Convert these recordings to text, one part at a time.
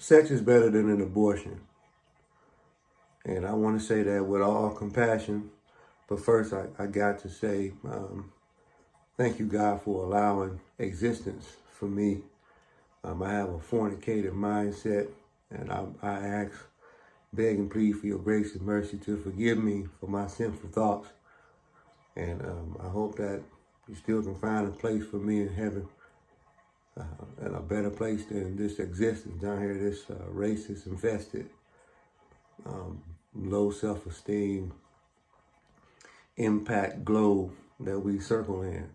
Sex is better than an abortion. And I want to say that with all compassion. But first, I got to say, thank you, God, for allowing existence for me. I have a fornicated mindset, and I ask, beg and plead for your grace and mercy to forgive me for my sinful thoughts. And I hope that you still can find a place for me in heaven, and a better place than this existence down here, this racist, infested, low self-esteem, impact globe that we circle in.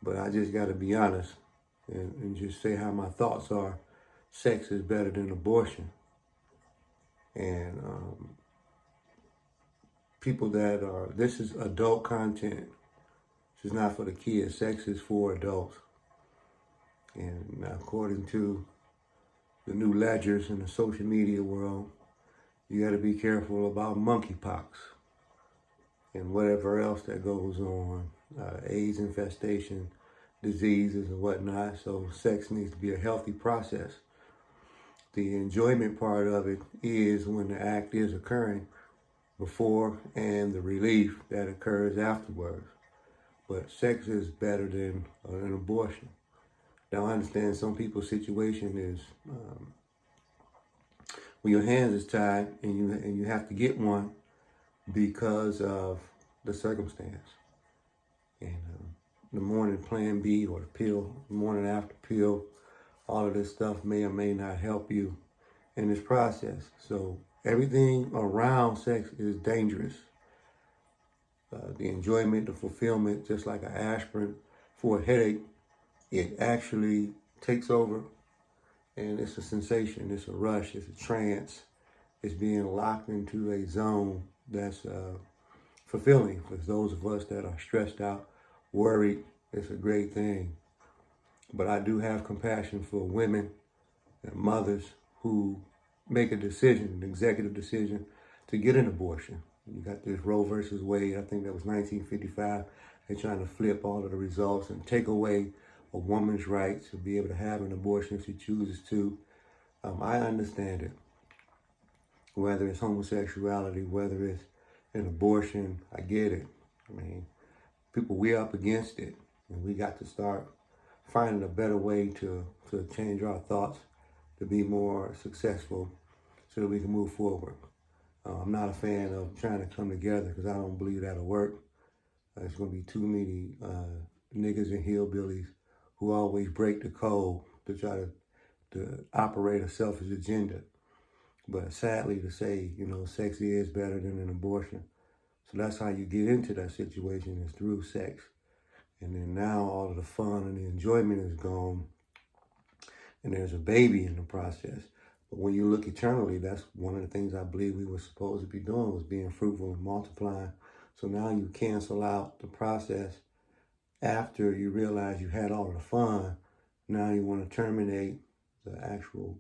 But I just got to be honest and just say how my thoughts are. Sex is better than abortion. And people that are, this is adult content. This is not for the kids. Sex is for adults. And according to the new ledgers in the social media world, you got to be careful about monkeypox and whatever else that goes on, AIDS infestation, diseases and whatnot. So sex needs to be a healthy process. The enjoyment part of it is when the act is occurring before and the relief that occurs afterwards. But sex is better than an abortion. Now I understand some people's situation is when your hands is tied and you have to get one because of the circumstance. And the morning plan B or the pill, the morning after pill, all of this stuff may or may not help you in this process. So everything around sex is dangerous. The enjoyment, the fulfillment, just like an aspirin for a headache, it actually takes over, and it's a sensation, it's a rush, it's a trance. It's being locked into a zone that's fulfilling for those of us that are stressed out, worried. It's a great thing. But I do have compassion for women and mothers who make a decision, an executive decision, to get an abortion. You got this Roe versus Wade, I think that was 1955. They're trying to flip all of the results and take away a woman's right to be able to have an abortion if she chooses to. I understand it. Whether it's homosexuality, whether it's an abortion, I get it. I mean, people, we're up against it, and we got to start finding a better way to change our thoughts, to be more successful so that we can move forward. I'm not a fan of trying to come together because I don't believe that'll work. There's going to be too many niggas and hillbillies who always break the code to try to operate a selfish agenda. But sadly to say, sex is better than an abortion. So that's how you get into that situation, is through sex. And then now all of the fun and the enjoyment is gone, and there's a baby in the process. But when you look eternally, that's one of the things I believe we were supposed to be doing, was being fruitful and multiplying. So now you cancel out the process after you realize you had all of the fun. Now you want to terminate the actual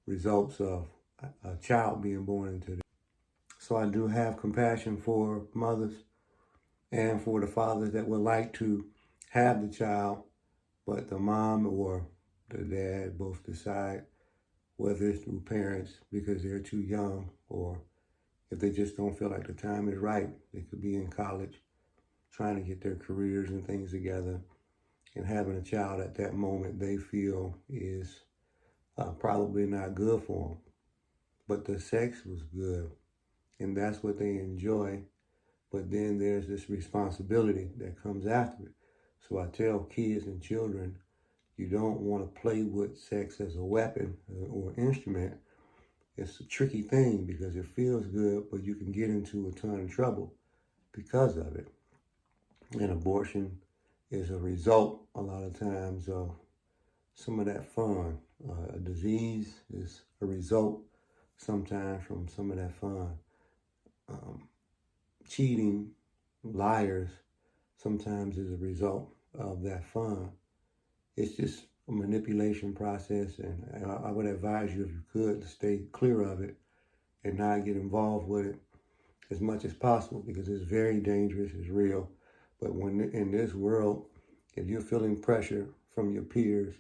results of a child being born into this. So I do have compassion for mothers and for the fathers that would like to have the child, but the mom or the dad both decide whether it's through parents because they're too young, or if they just don't feel like the time is right. They could be in college trying to get their careers and things together, and having a child at that moment they feel is probably not good for them. But the sex was good, and that's what they enjoy. But then there's this responsibility that comes after it. So I tell kids and children, you don't want to play with sex as a weapon or instrument. It's a tricky thing because it feels good, but you can get into a ton of trouble because of it. And abortion is a result, a lot of times, of some of that fun. A disease is a result sometimes from some of that fun. Cheating, liars, sometimes is a result of that fun. It's just a manipulation process, and I would advise you, if you could, to stay clear of it and not get involved with it as much as possible, because it's very dangerous, it's real. But when in this world, if you're feeling pressure from your peers,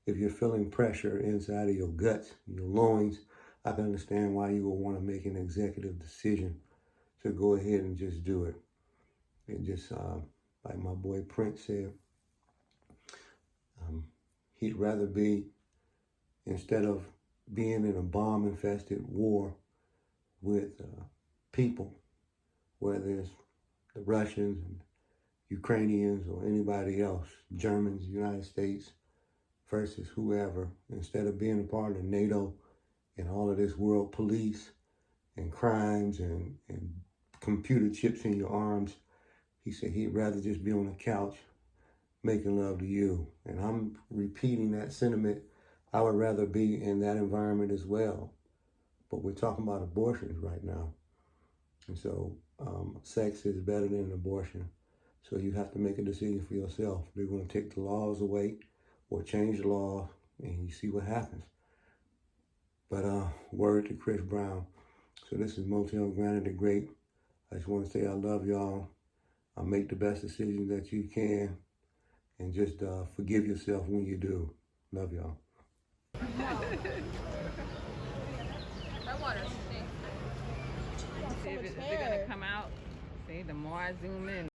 if you're feeling pressure inside of your guts, your loins, I can understand why you will want to make an executive decision to go ahead and just do it. And just like my boy Prince said, he'd rather be, instead of being in a bomb-infested war with people, whether it's the Russians and Ukrainians or anybody else, Germans, United States versus whoever, instead of being a part of NATO and all of this world police and crimes and computer chips in your arms, he said he'd rather just be on the couch making love to you. And I'm repeating that sentiment. I would rather be in that environment as well. But we're talking about abortions right now. And so sex is better than abortion. So you have to make a decision for yourself. They're going to take the laws away or change the law, and you see what happens. But word to Chris Brown. So this is Motell Granite the Great. I just want to say I love y'all. Make the best decisions that you can, and just forgive yourself when you do. Love y'all. That water's stink. See if it's gonna come out. See, the more I zoom in.